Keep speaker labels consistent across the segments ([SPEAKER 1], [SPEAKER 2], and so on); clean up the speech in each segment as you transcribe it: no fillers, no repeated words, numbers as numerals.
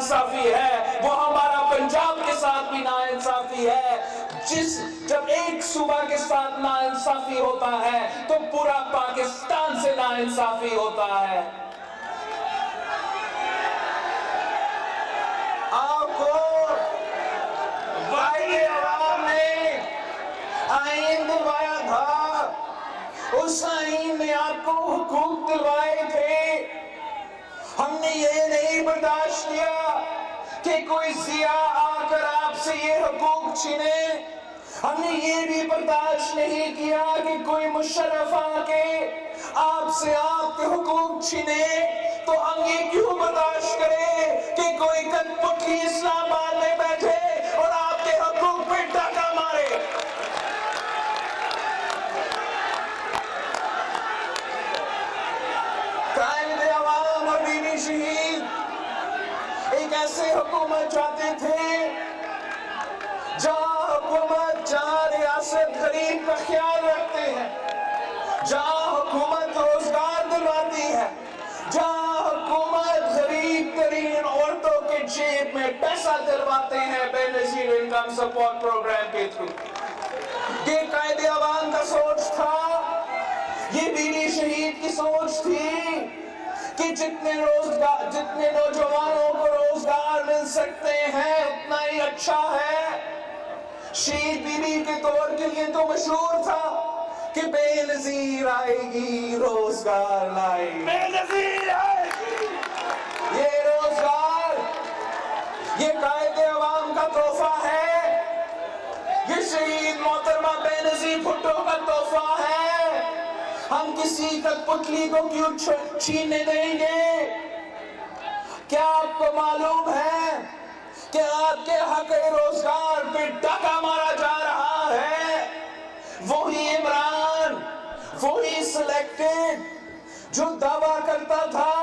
[SPEAKER 1] انصافی ہے، وہ ہمارا پنجاب کے ساتھ بھی نا انصافی ہے۔ جب ایک صوبہ کے ساتھ نا انصافی ہوتا ہے تو پورا پاکستان سے نا انصافی ہوتا ہے۔ آپ کو وائد عوام نے آئین دلوایا تھا، اس آئین میں آپ کو حقوق دلوائے تھے۔ ہم نے یہ نہیں برداشت کیا کہ کوئی ضیاء آ کر آپ سے یہ حقوق چھینے۔ ہم نے یہ بھی برداشت نہیں کیا کہ کوئی مشرف آ کے آپ سے آپ کے حقوق چھینے۔ تو ہم یہ کیوں برداشت کریں کہ کوئی کٹپٹلی اسلام آباد میں بیٹھے اور آپ کے حقوق پہ ڈاکہ مارے۔ قائد عوام اور بینی شہید ایک ایسے حکومت چاہتے تھے جہاں حکومت، جہاں ریاست غریب کا خیال رکھتے ہیں، جہاں حکومت روزگار دلواتی ہے، جہاں حکومت غریب ترین عورتوں کے جیب میں پیسہ دلواتے ہیں بے نظیر انکم سپورٹ پروگرام کے تھرو۔ یہ قائد عوام کا سوچ تھا، یہ بینی شہید کی سوچ تھی کہ جتنے نوجوانوں کو روزگار مل سکتے ہیں اتنا ہی اچھا ہے۔ شہید بی بی کے طور کے لیے تو مشہور تھا کہ بے نظیر آئے گی روزگار لائے گی، بے نظیر آئے گی یہ روزگار۔ یہ قائد عوام کا تحفہ ہے، یہ شہید محترمہ بے نظیر بھٹو کا تحفہ ہے۔ ہم کسی کٹپٹلی کو کیوں چھیننے دیں گے؟ کیا آپ کو معلوم ہے کہ آپ کے حق روزگار پہ ڈاکہ مارا جا رہا ہے؟ وہی عمران، وہی سلیکٹڈ جو دعویٰ کرتا تھا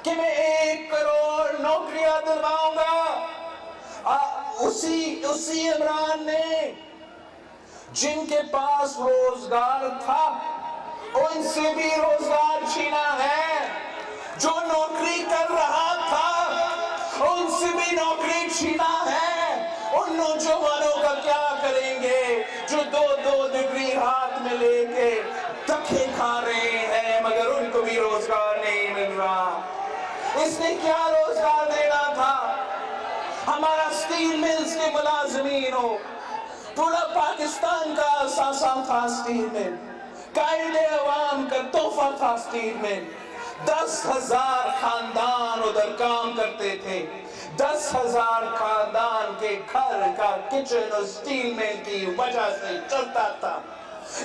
[SPEAKER 1] کہ میں 1 کروڑ نوکریاں دلواؤں گا، اسی عمران نے جن کے پاس روزگار تھا ان سے بھی روزگار چھینا ہے۔ جو نوکری کر رہا تھا ان سے بھی نوکری چھینا ہے۔ ان نوجوانوں کا کیا کریں گے جو 2 ڈگری ہاتھ میں لے کے دھکے کھا رہے ہیں مگر ان کو بھی روزگار نہیں مل رہا؟ اس نے کیا روزگار دینا تھا؟ ہمارا سٹیل ملز کے ملازمین ہو، پورا پاکستان کا اثاثہ تھا سٹیل مل، قائد عوام کا تحفہ تھا سٹیل مل۔ 10,000 خاندان ادھر کام کرتے تھے، 10,000 خاندان کے گھر کا کچن اور سٹیل مل کی وجہ سے چلتا تھا۔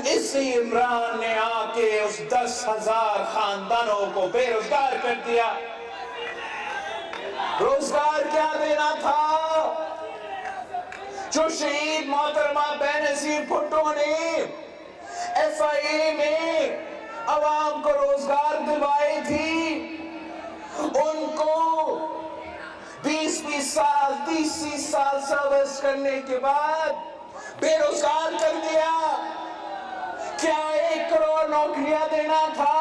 [SPEAKER 1] اسی عمران نے آ کے اس 10,000 خاندانوں کو بے روزگار کر دیا۔ روزگار کیا دینا تھا؟ جو شہید محترمہ بے نظیر بھٹو نے FIA میں عوام کو روزگار دلوائی تھی، ان کو 20 سال 30 سال سروس کرنے کے بعد بے روزگار کر دیا۔ کیا 1 کروڑ نوکریاں دینا تھا؟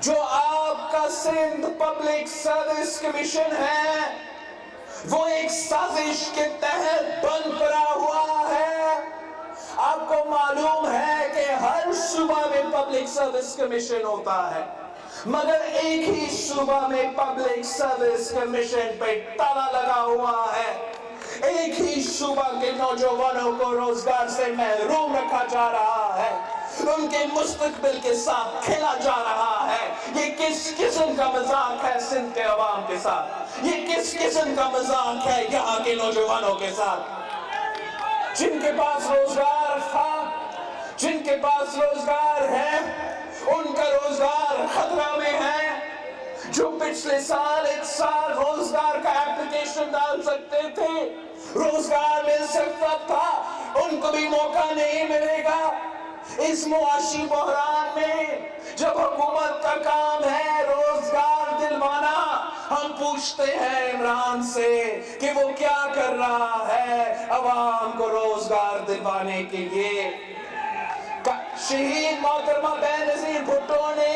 [SPEAKER 1] جو آپ کا سندھ پبلک سروس کمیشن ہے وہ ایک سازش کے تحت بند کرا ہوا ہے۔ آپ کو معلوم ہے کہ ہر صوبہ میں پبلک سروس کمیشن ہوتا ہے مگر ایک ہی صوبہ میں پبلک سروس کمیشن پہ تالا لگا ہوا ہے۔ ایک ہی صوبہ کے نوجوانوں کو روزگار سے محروم رکھا جا رہا ہے، ان کے مستقبل کے ساتھ کھیلا جا رہا ہے۔ یہ کس قسم کا مذاق ہے سندھ کے عوام کے ساتھ؟ یہ کس قسم کا مذاق ہے یہاں کے نوجوانوں کے ساتھ؟ جن کے پاس روزگار تھا، جن کے پاس روزگار ہے، ان کا روزگار خطرہ میں ہے۔ جو پچھلے سال 1 سال روزگار کا اپلیکیشن ڈال سکتے تھے، روزگار مل سکتا تھا، ان کو بھی موقع نہیں ملے گا۔ اس معاشی بحران میں جب حکومت کا کام ہے روزگار دلوانا، ہم پوچھتے ہیں عمران سے کہ وہ کیا کر رہا ہے عوام کو روزگار دلوانے کے لیے۔ شہید محترمہ بے نظیر بھٹو نے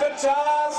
[SPEAKER 1] 50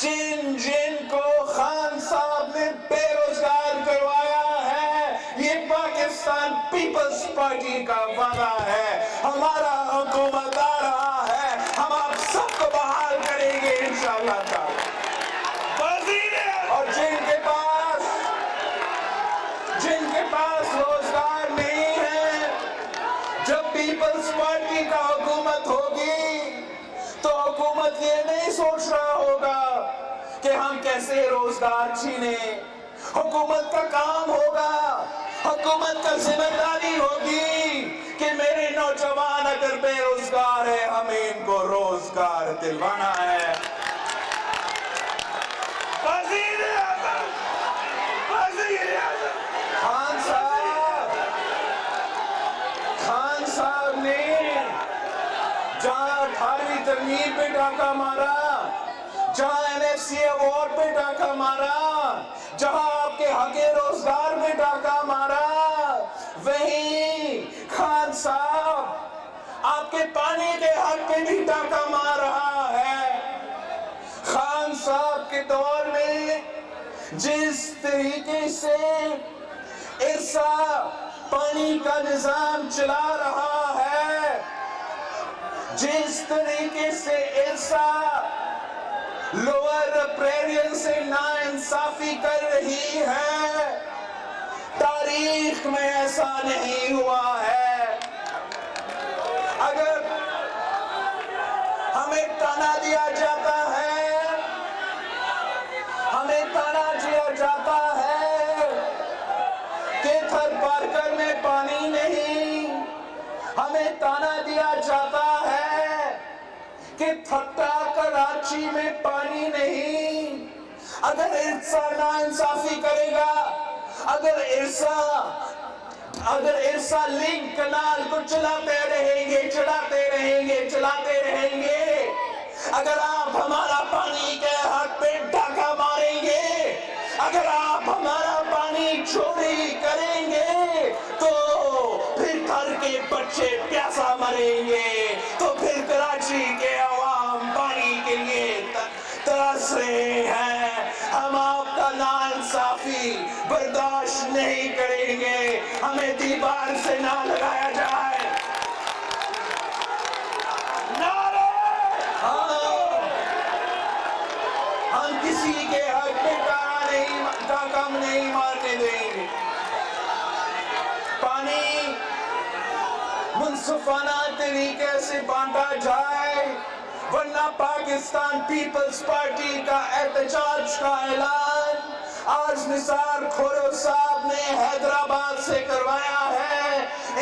[SPEAKER 1] جن جن کو خان صاحب نے بے روزگار کروایا ہے، یہ پاکستان پیپلز پارٹی کا وعدہ ہے، ہمارا حکومت آ رہا ہے، ہم آپ سب کو بحال کریں گے انشاءاللہ تعالی۔ اور جن کے پاس روزگار نہیں ہے، جب پیپلز پارٹی کا حکومت ہوگی تو حکومت یہ نہیں سوچ رہا ہوگا کہ ہم کیسے روزگار چھینیں۔ حکومت کا کام ہوگا، حکومت کا ذمہ داری ہوگی کہ میرے نوجوان اگر بے روزگار ہے، ہمیں ان کو روزگار دلوانا ہے۔ خان صاحب نے جہاں 18ویں ترمیم پہ ڈاکہ مارا، جہاں NFC ایوارڈ پہ ڈاکہ مارا، جہاں آپ کے حق روزگار پہ ڈاکہ مارا، وہیں خان صاحب آپ کے پانی کے حق پہ بھی ڈاکہ مار رہا ہے۔ خان صاحب کے دور میں جس طریقے سے ارسا پانی کا نظام چلا رہا ہے، جس طریقے سے ارسا لوور ریپیرین سے ناانصافی کر رہی ہے، تاریخ میں ایسا نہیں ہوا ہے۔ اگر ہمیں تانا دیا جاتا ہے، ہمیں تانا دیا جاتا ہے کہ تھر پارکر میں پانی نہیں، ہمیں تانا دیا جاتا ہے کہ تھٹا کراچی میں پانی نہیں۔ اگر ارسا ناانصافی کرے گا، اگر ارسا لنک کنال کو چلاتے رہیں گے، اگر آپ ہمارا پانی کے حق پہ ڈاکہ ماریں گے، اگر آپ ہمارا پانی چوری کریں گے، تو پھر گھر کے بچے پیاسا مریں گے، تو پھر کراچی کے عوام پانی کے لیے ترس رہے ہیں۔ ہم آپ کا ناانصافی برداشت نہیں کریں گے، ہمیں دیوار سے نہ لگایا جائے۔ ہم کسی کے حق پہ ڈاکہ نہیں مارنے دیں گے۔ پانی منصفانہ طریقے سے بانٹا جائے، ورنہ پاکستان پیپلز پارٹی کا احتجاج کا اعلان آج نثار کھورو صاحب نے حیدرآباد سے کروایا ہے۔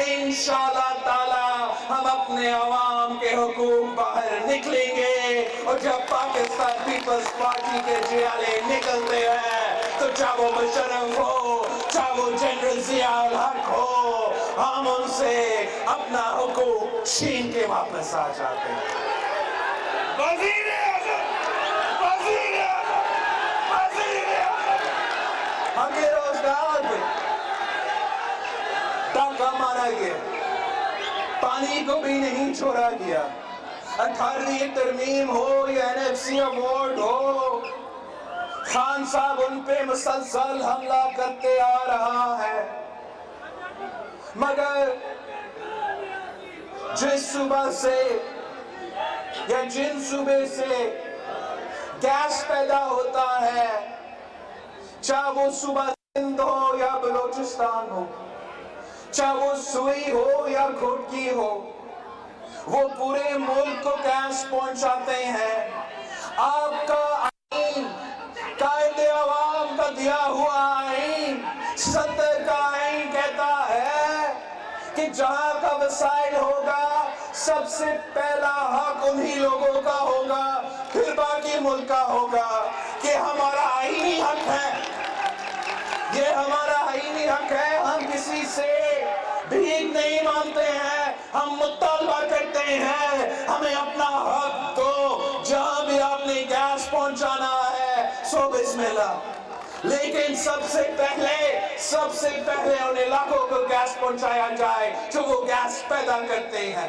[SPEAKER 1] انشاءاللہ تعالی ہم اپنے عوام کے حقوق باہر نکلیں گے، اور جب پاکستان پیپلز پارٹی کے جیالے نکلتے ہیں تو چاہے وہ مشرف ہو، چاہے وہ جنرل ضیاء الحق ہو، ہم ان سے اپنا حقوق چھین کے واپس آ جاتے ہیں۔ ہم کے روزگار پہ ڈاکہ مارا گیا، پانی کو بھی نہیں چھوڑا گیا۔ 18ویں ترمیم ہو یا NFC ایوارڈ ہو، خان صاحب ان پہ مسلسل حملہ کرتے آ رہا ہے، مگر جس صوبہ سے یا جن صوبے سے گیس پیدا ہوتا ہے، چاہے وہ صوبہ سندھ ہو یا بلوچستان ہو، چاہے وہ سوئی ہو یا گھوٹکی ہو، وہ پورے ملک کو گیس پہنچاتے ہیں۔ آپ کا آئین، قائد عوام کا دیا ہوا آئین، 70 کا آئین کہتا ہے کہ جہاں کا وسائل ہوگا سب سے پہلا حق انہی لوگوں کا ہوگا، پھر باقی ملک کا ہوگا۔ کہ ہمارا آئینی حق ہے، یہ ہمارا آئینی حق ہے، ہم کسی سے بھیک نہیں مانگتے ہیں، ہم مطالبہ کرتے ہیں ہمیں اپنا حق دو، جہاں بھی آپ نے گیس پہنچانا ہے سو بسم اللہ، لیکن سب سے پہلے ان علاقوں کو گیس پہنچایا جائے جو وہ گیس پیدا کرتے ہیں۔